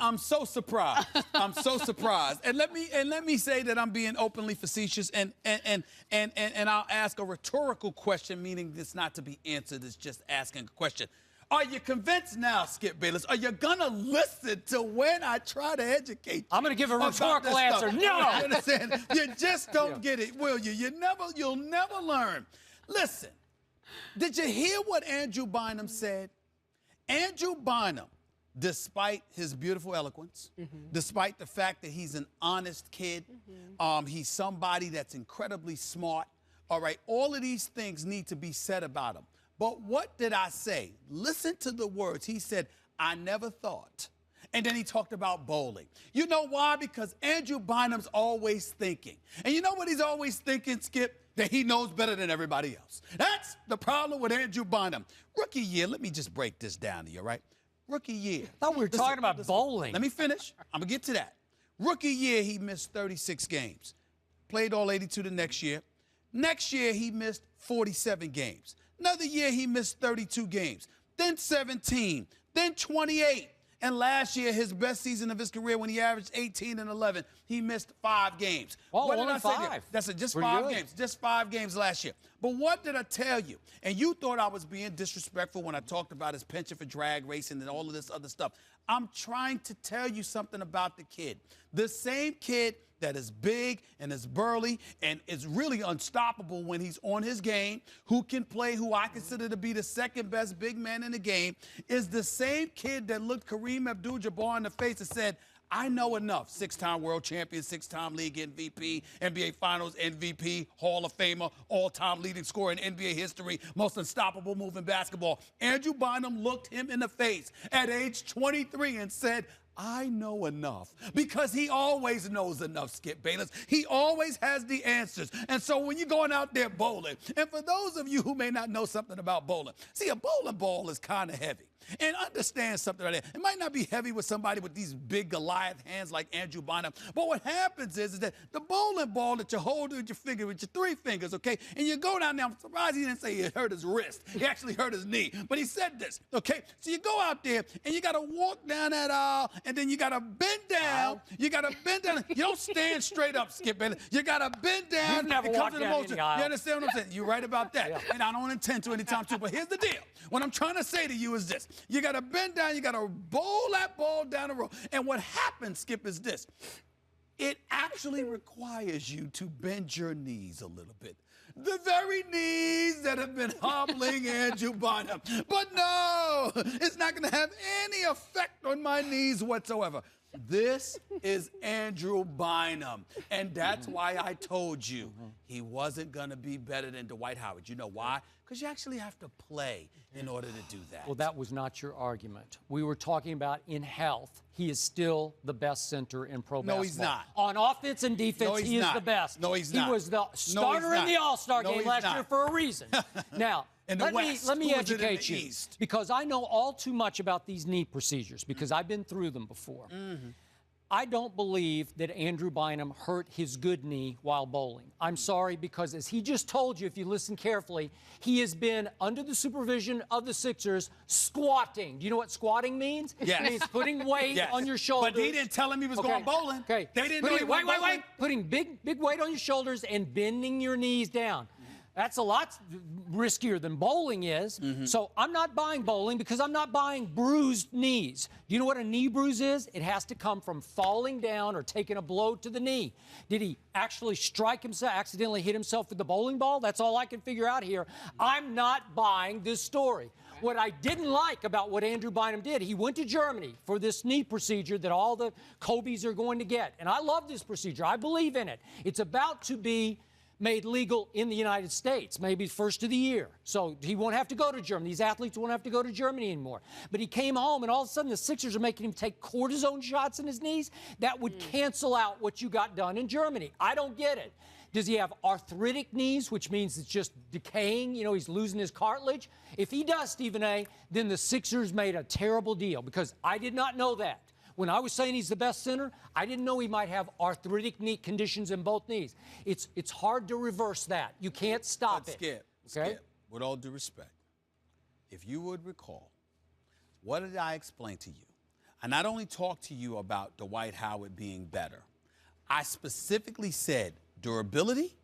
I'm so surprised. I'm so surprised. And let me say that I'm being openly facetious, and I'll ask a rhetorical question, meaning it's not to be answered, it's just asking a question. Are you convinced now, Skip Bayless? Are you gonna listen to when I try to educate you? I'm gonna give a rhetorical answer. No! You understand? You just don't get it, will you? You'll never learn. Listen, did you hear what Andrew Bynum said? Andrew Bynum, despite his beautiful eloquence, despite the fact that he's an honest kid, he's somebody that's incredibly smart, all right, all of these things need to be said about him. But what did I say? Listen to the words. He said, I never thought. And then he talked about bowling. You know why? Because Andrew Bynum's always thinking. And you know what he's always thinking, Skip? That he knows better than everybody else. That's the problem with Andrew Bynum. Rookie year, let me just break this down to you, all right? Rookie year. I thought we were talking about bowling. Let me finish. I'm going to get to that. Rookie year, he missed 36 games. Played all 82 the next year. Next year, he missed 47 games. Another year, he missed 32 games. Then 17. Then 28. And last year, his best season of his career, when he averaged 18 and 11, he missed 5 games. Oh, what did only I say? 5. That's it, just Pretty 5 good. games. Just 5 games last year. But what did I tell you? And you thought I was being disrespectful when I talked about his penchant for drag racing and all of this other stuff. I'm trying to tell you something about the kid. The same kid that is big and is burly and is really unstoppable when he's on his game, who can play, who I consider to be the second best big man in the game, is the same kid that looked Kareem Abdul-Jabbar in the face and said, I know enough. 6-time world champion, 6-time league MVP, NBA Finals MVP, Hall of Famer, all-time leading scorer in NBA history, most unstoppable move in basketball. Andrew Bynum looked him in the face at age 23 and said, I know enough, because he always knows enough, Skip Bayless. He always has the answers. And so when you're going out there bowling, and for those of you who may not know something about bowling, see, a bowling ball is kind of heavy. And understand something right there. It might not be heavy with somebody with these big Goliath hands like Andrew Bynum, but what happens is that the bowling ball that you hold with your finger, with your 3 fingers, okay, and you go down there, I'm surprised he didn't say he hurt his wrist. He actually hurt his knee, but he said this, okay? So you go out there, and you got to walk down that aisle, and then you got to bend down. You got to bend down. You don't stand straight up, Skip Bayless. You got to bend down. You've never It comes walked to the down motion. any aisle. You understand what I'm saying? You're right about that. Yeah. And I don't intend to anytime soon, but here's the deal. What I'm trying to say to you is this. You got to bend down, you got to bowl that ball down the road. And what happens, Skip, is this. It actually requires you to bend your knees a little bit. The very knees that have been hobbling Andrew Bynum. But no, it's not going to have any effect on my knees whatsoever. This is Andrew Bynum, and that's why I told you he wasn't going to be better than Dwight Howard. You know why? Because you actually have to play in order to do that. Well, that was not your argument. We were talking about in health. He is still the best center in pro basketball. No, he's not. On offense and defense, No, he's he is not. the best. No, he's not. He was the No, he's starter in not. the All-Star No, game he's last not. year for a reason. Now, In the West. let me Who was it in the educate you, East? because I know all too much about these knee procedures, because I've been through them before. I don't believe that Andrew Bynum hurt his good knee while bowling. I'm sorry, because as he just told you, if you listen carefully, he has been under the supervision of the Sixers squatting. Do you know what squatting means? Yes. It means putting weight Yes. on your shoulders. But he didn't tell him he was going bowling. Okay. They didn't know he went bowling. Putting big weight on your shoulders and bending your knees down. That's a lot riskier than bowling is. So I'm not buying bowling because I'm not buying bruised knees. Do you know what a knee bruise is? It has to come from falling down or taking a blow to the knee. Did he actually strike himself, accidentally hit himself with the bowling ball? That's all I can figure out here. I'm not buying this story. What I didn't like about what Andrew Bynum did, he went to Germany for this knee procedure that all the Kobe's are going to get. And I love this procedure. I believe in it. It's about to be made legal in the United States, maybe first of the year. So he won't have to go to Germany. These athletes won't have to go to Germany anymore. But he came home, and all of a sudden the Sixers are making him take cortisone shots in his knees. That would cancel out what you got done in Germany. I don't get it. Does he have arthritic knees, which means it's just decaying? You know, he's losing his cartilage. If he does, Stephen A., then the Sixers made a terrible deal, because I did not know that. When I was saying he's the best center, I didn't know he might have arthritic knee conditions in both knees. It's hard to reverse that. You can't stop it. Skip, with all due respect, if you would recall, what did I explain to you? I not only talked to you about Dwight Howard being better, I specifically said durability,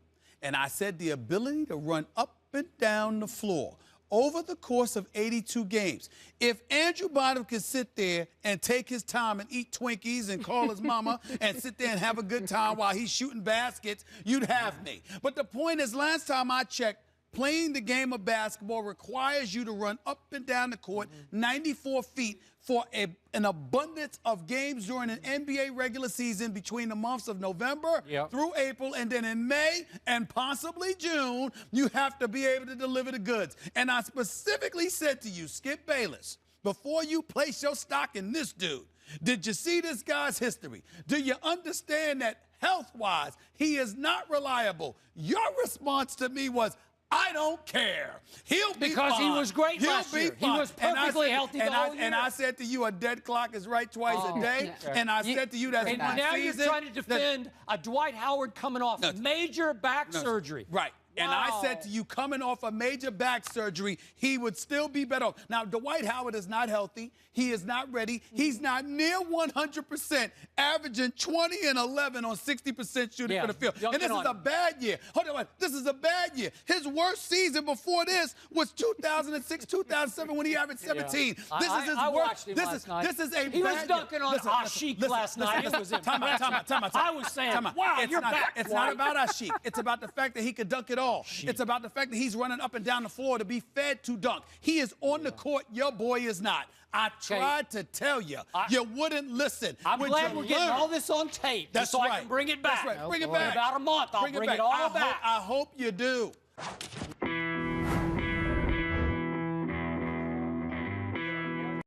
and I said the ability to run up and down the floor over the course of 82 games. If Andrew Bynum could sit there and take his time and eat Twinkies and call his mama and sit there and have a good time while he's shooting baskets, you'd have me. But the point is, last time I checked, playing the game of basketball requires you to run up and down the court 94 feet for an abundance of games during an NBA regular season between the months of November through April, and then in May and possibly June, you have to be able to deliver the goods. And I specifically said to you, Skip Bayless, before you place your stock in this dude, did you see this guy's history? Do you understand that health-wise, he is not reliable? Your response to me was, I don't care. He'll be because fine. He was great last year. He was perfectly healthy the whole year. And I said to you, a dead clock is right twice a day. And I said to you, that's one season. And now you're trying to defend a Dwight Howard coming off major back surgery. Right. Wow. And I said to you, coming off a major back surgery, he would still be better. Now, Dwight Howard is not healthy. He is not ready. He's not near 100%, averaging 20 and 11 on 60% shooting for the field. And this is a bad year. Hold on. This is a bad year. His worst season before this was 2006, 2007 when he averaged 17. This is his worst. This is a bad year. He was dunking on Ashiq last night. It was impressive. I was saying, wow, you're back. It's not about Ashiq. It's about the fact that he could dunk it all. It's about the fact that he's running up and down the floor to be fed to dunk. He is on the court. Your boy is not. I tried to tell you. You wouldn't listen. I'm glad we're getting all this on tape so I can bring it back. That's right. Bring it back. In about a month, I'll bring it all back. I hope you do.